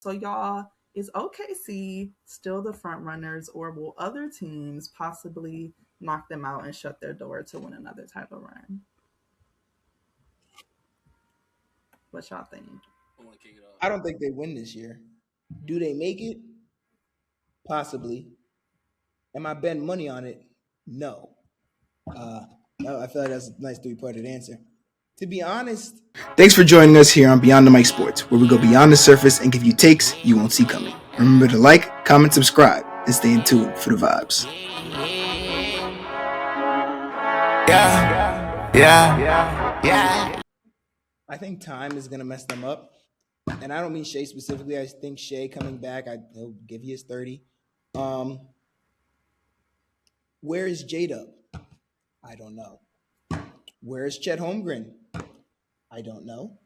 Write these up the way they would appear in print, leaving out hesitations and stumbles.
So y'all, is OKC still the front runners, or will other teams possibly knock them out and shut their door to win another title run? What y'all think? I want to kick it off. I don't think they win this year. Do they make it? Possibly. Am I betting money on it? No. I feel like that's a nice three-parted answer. To be honest, thanks for joining us here on Beyond the Mic Sports, where we go beyond the surface and give you takes you won't see coming. Remember to like, comment, subscribe, and stay in tune for the vibes. Yeah. I think time is gonna mess them up, and I don't mean Shea specifically. I think Shea coming back, he'll give you his 30. Where is J-Dub? I don't know. Where is Chet Holmgren? I don't know.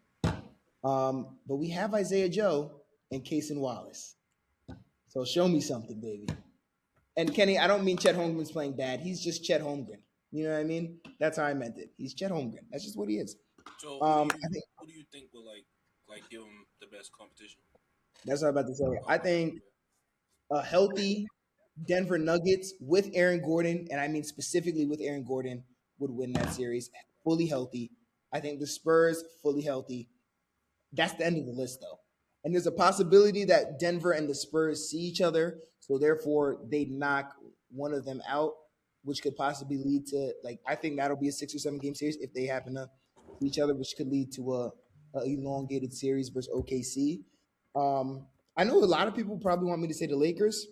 But we have Isaiah Joe and Cason Wallace. So show me something, baby. And Kenny, I don't mean Chet Holmgren's playing bad. He's just Chet Holmgren. You know what I mean? That's how I meant it. He's Chet Holmgren. That's just what he is. So I think, who do you think will like give him the best competition? That's what I'm about to say. I think a healthy Denver Nuggets with Aaron Gordon, and I mean specifically with Aaron Gordon, would win that series fully healthy. I think the Spurs fully healthy. That's the end of the list, though. And there's a possibility that Denver and the Spurs see each other, so therefore they knock one of them out, which could possibly lead to, like, I think that'll be a 6 or 7 game series if they happen to see each other, which could lead to a elongated series versus OKC. I know a lot of people probably want me to say the Lakers.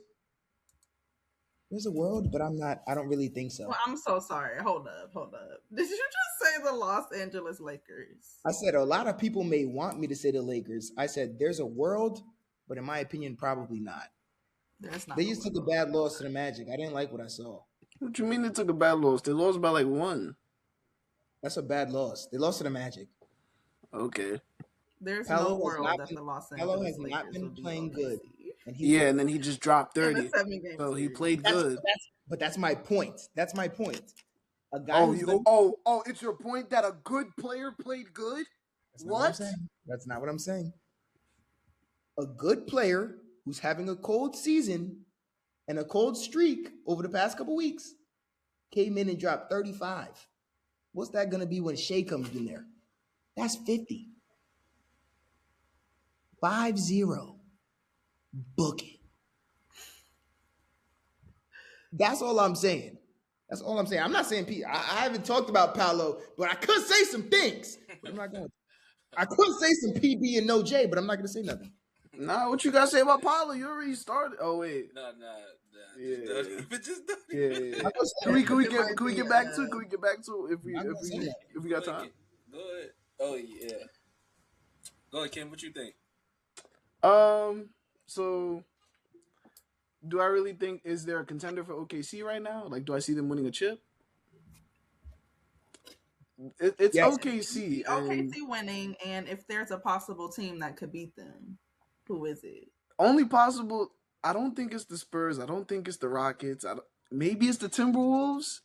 There's a world, but I don't really think so. Well, I'm so sorry. Hold up. Did you just say the Los Angeles Lakers? I said a lot of people may want me to say the Lakers. I said there's a world, but in my opinion, probably not. They just took a bad loss to the Magic. I didn't like what I saw. What you mean they took a bad loss? They lost by like 1. That's a bad loss. They lost to the Magic. Okay. There's no world that the Los Angeles has not been playing good. And then he just dropped 30. So he played good. But that's my point. That's my point. A guy it's your point that a good player played good? What? That's not what I'm saying. A good player who's having a cold season and a cold streak over the past couple weeks came in and dropped 35. What's that going to be when Shea comes in there? That's 50. 5-0. Book it. That's all I'm saying. I'm not saying Pete. I haven't talked about Paolo, but I could say some things. But I'm not going to. I could say some PB and no J, but I'm not going to say nothing. Nah, what you got to say about Paolo? You already started. Oh, wait. Nah. Yeah. Just yeah. Can we get back to if we got time? Go ahead. Oh yeah. Go ahead, Kim. What you think? So do I really think is there a contender for OKC right now? Like, do I see them winning a chip? It's yes. OKC. OKC winning, and if there's a possible team that could beat them, who is it? Only possible. I don't think it's the Spurs. I don't think it's the Rockets. Maybe it's the Timberwolves.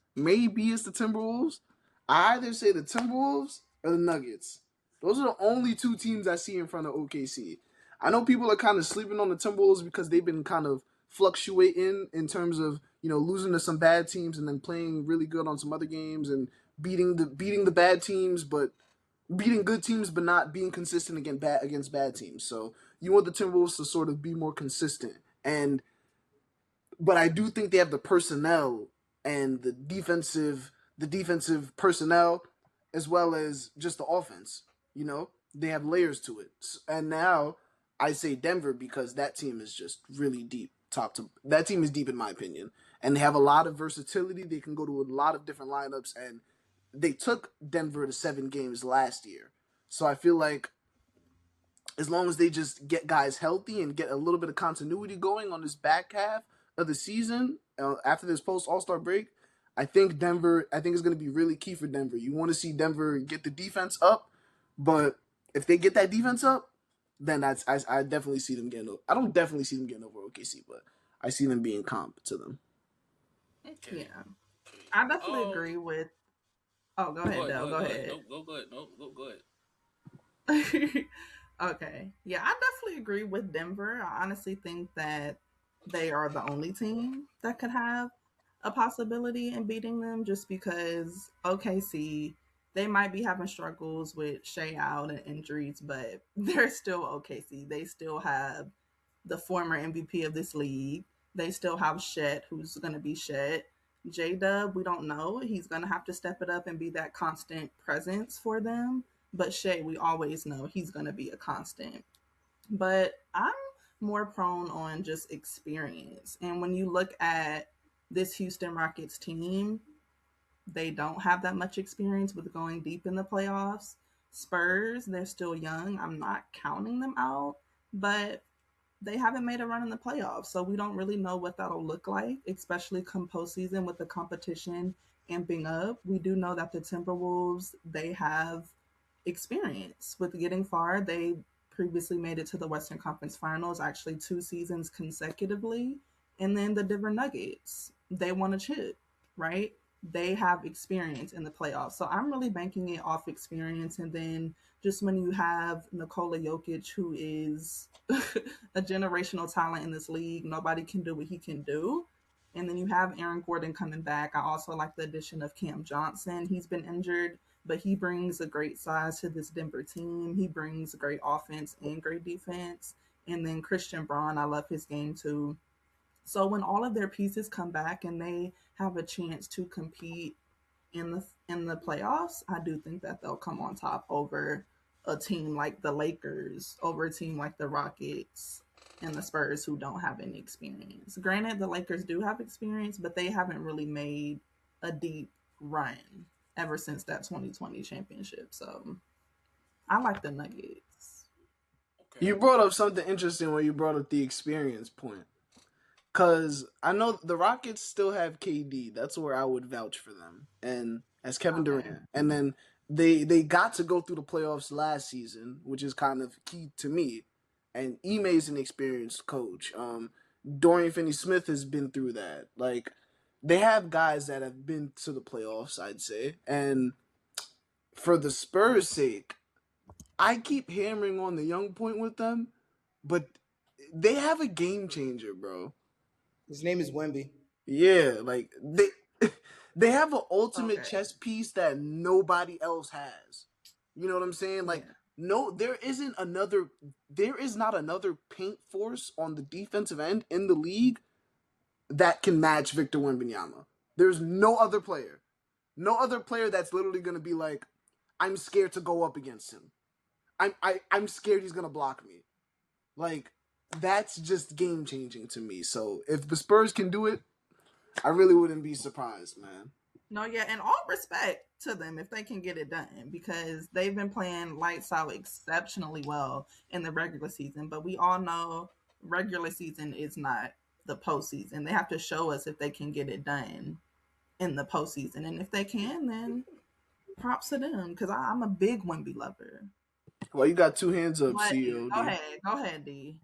I either say the Timberwolves or the Nuggets. Those are the only 2 teams I see in front of OKC. I know people are kind of sleeping on the Timberwolves because they've been kind of fluctuating in terms of, losing to some bad teams and then playing really good on some other games and beating the bad teams, but beating good teams, but not being consistent against bad teams. So you want the Timberwolves to sort of be more consistent. But I do think they have the personnel and the defensive personnel as well as just the offense. They have layers to it. And now I say Denver because that team is just really deep. That team is deep in my opinion. And they have a lot of versatility. They can go to a lot of different lineups. And they took Denver to 7 games last year. So I feel like as long as they just get guys healthy and get a little bit of continuity going on this back half of the season after this post All-Star break, I think it's going to be really key for Denver. You want to see Denver get the defense up, but if they get that defense up, then I definitely see them getting over. I don't definitely see them getting over OKC, but I see them being comp to them. Yeah. I definitely agree with. Oh, go ahead, Dell. Go ahead. Go ahead. No, go ahead. Okay. Yeah, I definitely agree with Denver. I honestly think that they are the only team that could have a possibility in beating them just because OKC, they might be having struggles with Shea out and injuries, but they're still OKC. They still have the former MVP of this league. They still have Shet, who's going to be Shet. J Dub, we don't know. He's going to have to step it up and be that constant presence for them. But Shea, we always know he's going to be a constant. But I'm more prone on just experience. And when you look at this Houston Rockets team, they don't have that much experience with going deep in the playoffs. Spurs, they're still young. I'm not counting them out, but they haven't made a run in the playoffs, so we don't really know what that'll look like, especially come postseason with the competition amping up. We do know that the Timberwolves, they have experience with getting far. They previously made it to the Western Conference Finals, actually 2 seasons consecutively. And then the Denver Nuggets, they won a chip, right? They have experience in the playoffs. So I'm really banking it off experience. And then just when you have Nikola Jokic, who is a generational talent in this league, nobody can do what he can do. And then you have Aaron Gordon coming back. I also like the addition of Cam Johnson. He's been injured, but he brings a great size to this Denver team. He brings great offense and great defense. And then Christian Braun, I love his game too. So when all of their pieces come back and they have a chance to compete in the playoffs, I do think that they'll come on top over a team like the Lakers, over a team like the Rockets and the Spurs who don't have any experience. Granted, the Lakers do have experience, but they haven't really made a deep run ever since that 2020 championship. So I like the Nuggets. Okay. You brought up something interesting when you brought up the experience point. Because I know the Rockets still have KD. That's where I would vouch for them. And as Kevin Okay. Durant. And then they got to go through the playoffs last season, which is kind of key to me. And Ime's an experienced coach. Dorian Finney-Smith has been through that. Like, they have guys that have been to the playoffs, I'd say. And for the Spurs' sake, I keep hammering on the young point with them, but they have a game changer, bro. His name is Wemby. Yeah, like they have an ultimate Okay. chess piece that nobody else has. You know what I'm saying? Like, Yeah. no, there is not another paint force on the defensive end in the league that can match Victor Wembanyama. There's no other player. No other player that's literally gonna be like, I'm scared to go up against him. I'm scared he's gonna block me. Like, that's just game changing to me. So if the Spurs can do it, I really wouldn't be surprised, man. No, yeah, and all respect to them if they can get it done because they've been playing lights out exceptionally well in the regular season. But we all know regular season is not the postseason. They have to show us if they can get it done in the postseason. And if they can, then props to them because I'm a big Wemby lover. Well, you got two hands up, But CEO. go ahead, D.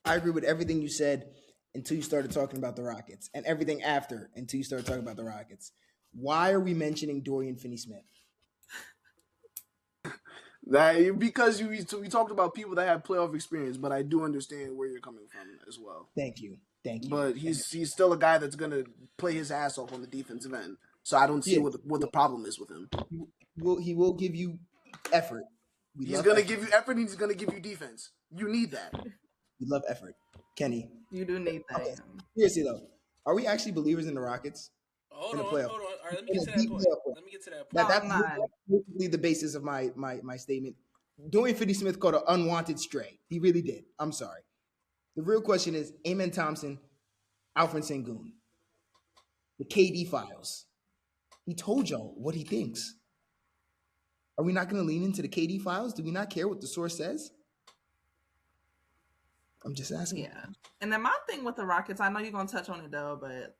I agree with everything you said until you started talking about the Rockets, and everything after until you started talking about the Rockets. Why are we mentioning Dorian Finney-Smith? Because we talked about people that have playoff experience, but I do understand where you're coming from as well. Thank you. But he's still a guy that's gonna play his ass off on the defensive end. So I don't see what the problem is with him. He will give you effort. He's gonna give you effort and he's gonna give you defense. You need that. We love effort. Kenny. You do need that. Okay. Seriously though, are we actually believers in the Rockets? Hold on. All right, let me get to that point. That's basically the basis of my statement. Dorian Finney-Smith caught an unwanted stray. He really did. I'm sorry. The real question is Amen Thompson, Alfred Sengun, the KD files. He told y'all what he thinks. Are we not going to lean into the KD files? Do we not care what the source says? I'm just asking. Yeah. And then my thing with the Rockets, I know you're going to touch on it though, but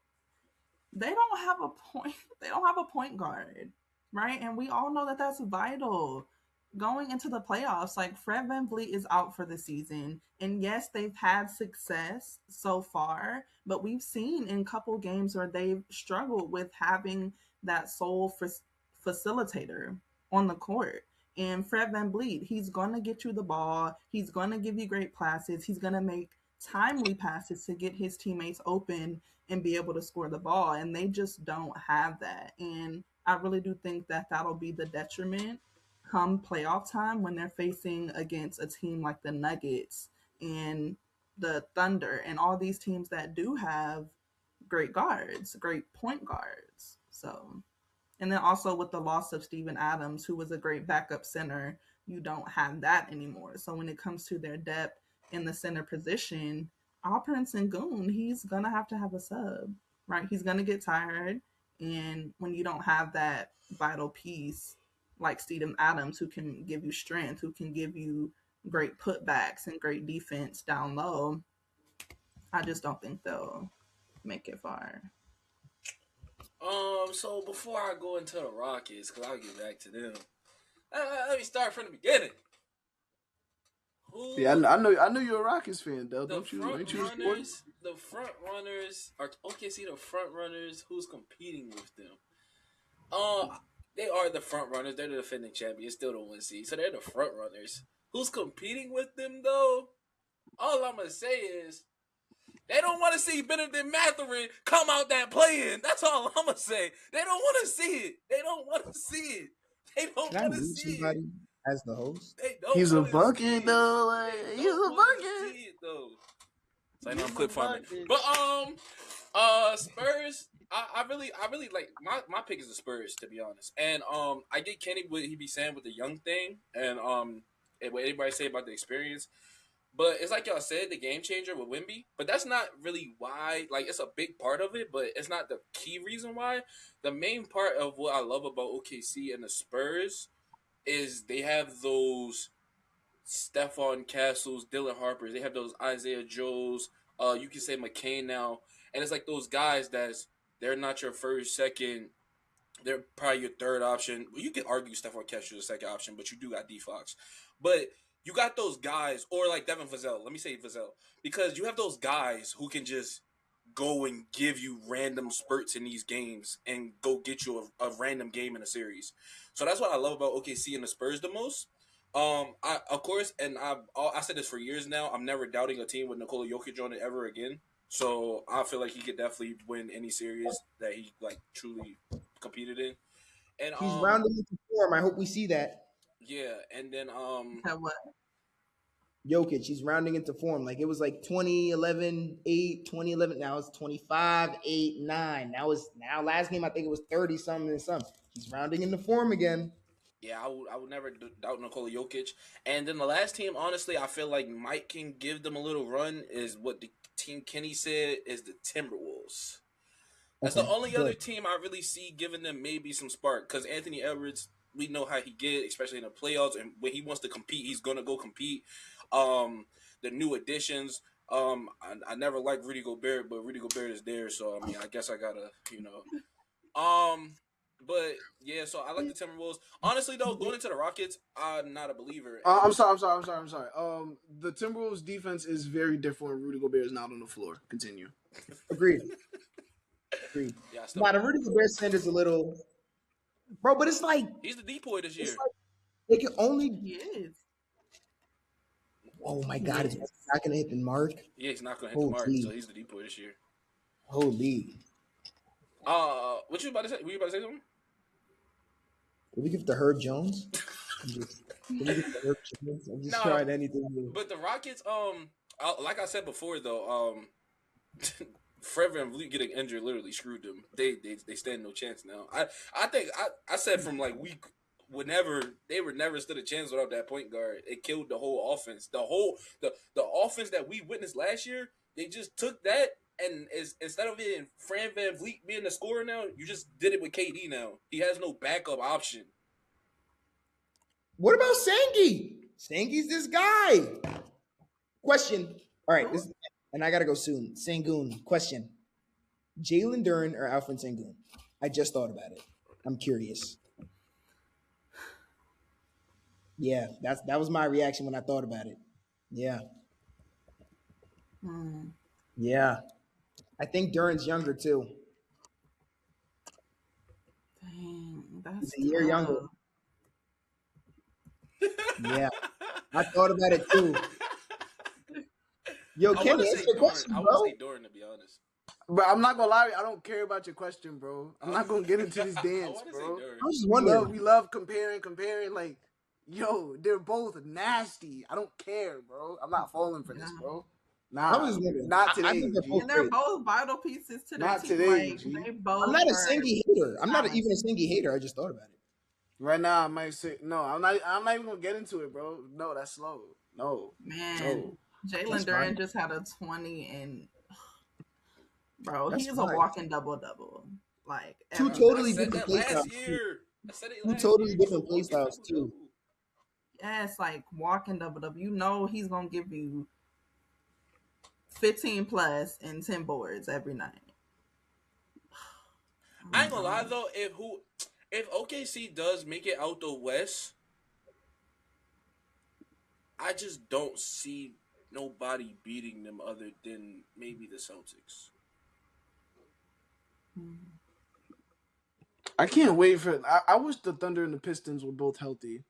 they don't have a point. They don't have a point guard, right? And we all know that that's vital going into the playoffs. Like Fred VanVleet is out for the season, and yes, they've had success so far, but we've seen in a couple games where they've struggled with having that sole facilitator on the court. And Fred VanVleet, he's going to get you the ball. He's going to give you great passes. He's going to make timely passes to get his teammates open and be able to score the ball. And they just don't have that. And I really do think that that'll be the detriment come playoff time when they're facing against a team like the Nuggets and the Thunder and all these teams that do have great guards, great point guards. So, and then also with the loss of Steven Adams, who was a great backup center, you don't have that anymore. So when it comes to their depth in the center position, Alperen Sengun, he's gonna have to have a sub, right? He's gonna get tired, and when you don't have that vital piece like Steven Adams, who can give you strength, who can give you great putbacks and great defense down low, I just don't think they'll make it far. So before I go into the Rockets, because I'll get back to them, let me start from the beginning. Yeah, I know you're a Rockets fan, though. The Don't you? front Ain't you runners, the front runners are OKC. The front runners, who's competing with them? They are the front runners. They're the defending champions, still the 1 seed, so they're the front runners. Who's competing with them though? All I'm gonna say is they don't want to see Benedict Mathurin come out that play-in. That's all I'm gonna say. They don't want to see it. They don't want to see it. They don't Can I want to mute see somebody it. as the host? They don't. He's a wanna see bucket it. though. Like They he's a don't wanna bucket. see it, though. So I know I'm clip farming, but Spurs. I really like my pick is the Spurs, to be honest. And I get Kenny what he be saying with the young thing, and what anybody say about the experience. But it's like y'all said, the game changer with Wemby. But that's not really why. Like, it's a big part of it, but it's not the key reason why. The main part of what I love about OKC and the Spurs is they have those Stephon Castles, Dylan Harpers. They have those Isaiah Joes. You can say McCain now. And it's like those guys they're not your first, second. They're probably your third option. Well, you can argue Stephon Castles is the second option, but you do got D Fox. But you got those guys, or like Devin Vassell. Let me say Vassell. Because you have those guys who can just go and give you random spurts in these games and go get you a random game in a series. So that's what I love about OKC and the Spurs the most. I of course, and I said this for years now. I'm never doubting a team with Nikola Jokic on it ever again. So I feel like he could definitely win any series that he like truly competed in. And He's rounding into form. I hope we see that. yeah, and then What? Jokic, he's rounding into form. Like it was like 2011, 8, 2011. Now it's 25, 8, 9. Now last game I think it was 30 something and something. He's rounding into form again. yeah, I would never doubt Nikola Jokic. And then the last team, honestly, I feel like Mike can give them a little run is what the team Kenny said is the Timberwolves. That's the only other team I really see giving them maybe some spark. Because Anthony Edwards, we know how he get, especially in the playoffs. And when he wants to compete, he's going to go compete. The new additions, I never liked Rudy Gobert, but Rudy Gobert is there. So, I mean, I guess I got to, But, yeah, so I like the Timberwolves. Honestly, though, going into the Rockets, I'm not a believer. I'm sorry. The Timberwolves defense is very different when Rudy Gobert is not on the floor. Continue. Agreed. Yeah, Now the Rudy Gobert standard's a little, bro, but it's like he's the depoy this year. like they can only. He is. Oh my God! Is not gonna hit the mark? Yeah, he's not gonna hit the mark, so he's the depoy this year. Holy! What you about to say? Were you about to say something? Did we give the Herb Jones? I'm just trying anything new. But the Rockets, like I said before, though, Fred VanVleet getting injured literally screwed them. They stand no chance now. I think I said from like week whenever they were never stood a chance without that point guard. It killed the whole offense. The offense that we witnessed last year, they just took that and instead of it Fred VanVleet being the scorer now, you just did it with KD now. He has no backup option. What about Sengi? Sengi's this guy. Question. All right, and I gotta go soon. Sengun. Question. Jalen Duren or Alfred Sengun? I just thought about it. I'm curious. Yeah, that was my reaction when I thought about it. Yeah. Yeah. I think Duren's younger too. Dang, that's He's a year younger. Yeah, I thought about it too. Yo, I Kenny, want to answer say the Dorn. question, I bro. want to say Dorn, to be honest. But I'm not gonna lie, I don't care about your question, bro. I'm not gonna get into this I dance, want to say bro. Dorn. I was just We wondering. love comparing. Like, yo, they're both nasty. I don't care, bro. I'm not falling for this, Yeah. bro. I Nah, was just wondering. not I today, think they're G. both And they're great. both vital pieces to their Not team. today, Like G. they both. I'm not a are Singy hater. I'm not even a talented. Singy hater. I just thought about it. Right now, I might say no. I'm not even gonna get into it, bro. No, that's slow. No, Man, Jalen That's Duran fine. just had a 20 and bro, That's he is a fine. walking double-double. Like Two every totally I said different that play last styles too. year. I said it Two last totally year. He's a different play walking styles too. double-double. yes, like walking double-double. You know he's gonna give you 15 plus and 10 boards every night. I ain't gonna lie though, if OKC does make it out the West, I just don't see nobody beating them other than maybe the Celtics. I can't wait for. I wish the Thunder and the Pistons were both healthy.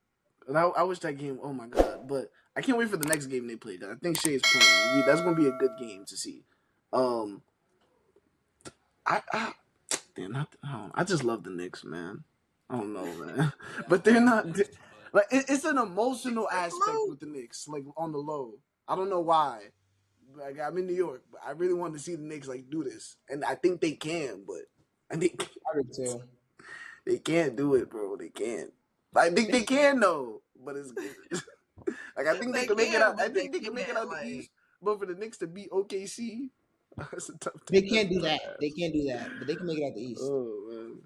And I wish that game. Oh my god! But I can't wait for the next game they play. I think Shea is playing. That's gonna be a good game to see. Um, I damn, I just love the Knicks, man. I don't know, man. But they're not like it's an emotional aspect with the Knicks, like on the low. I don't know why. Like I'm in New York, but I really want to see the Knicks like do this, and I think they can, but I think I did too. they can't do it, bro. They can't. I think they can though, but it's like I think they can make it out. I think they can make it out the East, but for the Knicks to beat OKC, that's a tough. They can't do that. They can't do that. But they can make it out the East. Oh man.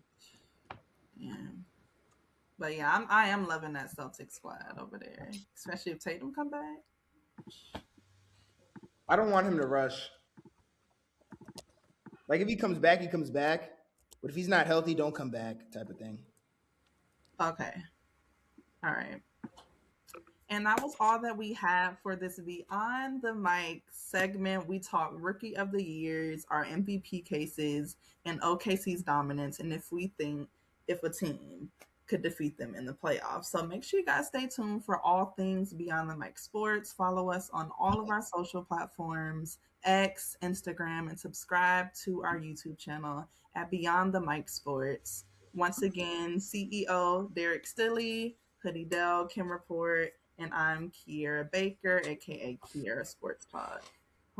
Yeah. But yeah, I am loving that Celtics squad over there, especially if Tatum come back. I don't want him to rush. Like if he comes back, he comes back. But if he's not healthy, don't come back, type of thing. Okay. All right. And that was all that we have for this Beyond the Mic segment. We talk Rookie of the Years, our MVP cases, and OKC's dominance, and if we think if a team could defeat them in the playoffs. So make sure you guys stay tuned for all things Beyond the Mic Sports. Follow us on all of our social platforms, X, Instagram, and subscribe to our YouTube channel at Beyond the Mic Sports. Once again, CEO derrick.stilley, Hoodiedell, Kenreport, and I'm Kiera Baker, aka Kierasportstalk.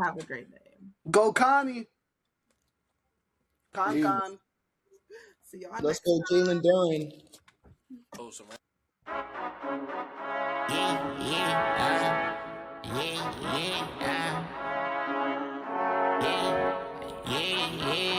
Have a great day. Go Connie. Con. See y'all Let's next go, Jalen Duran. Close around. Yeah.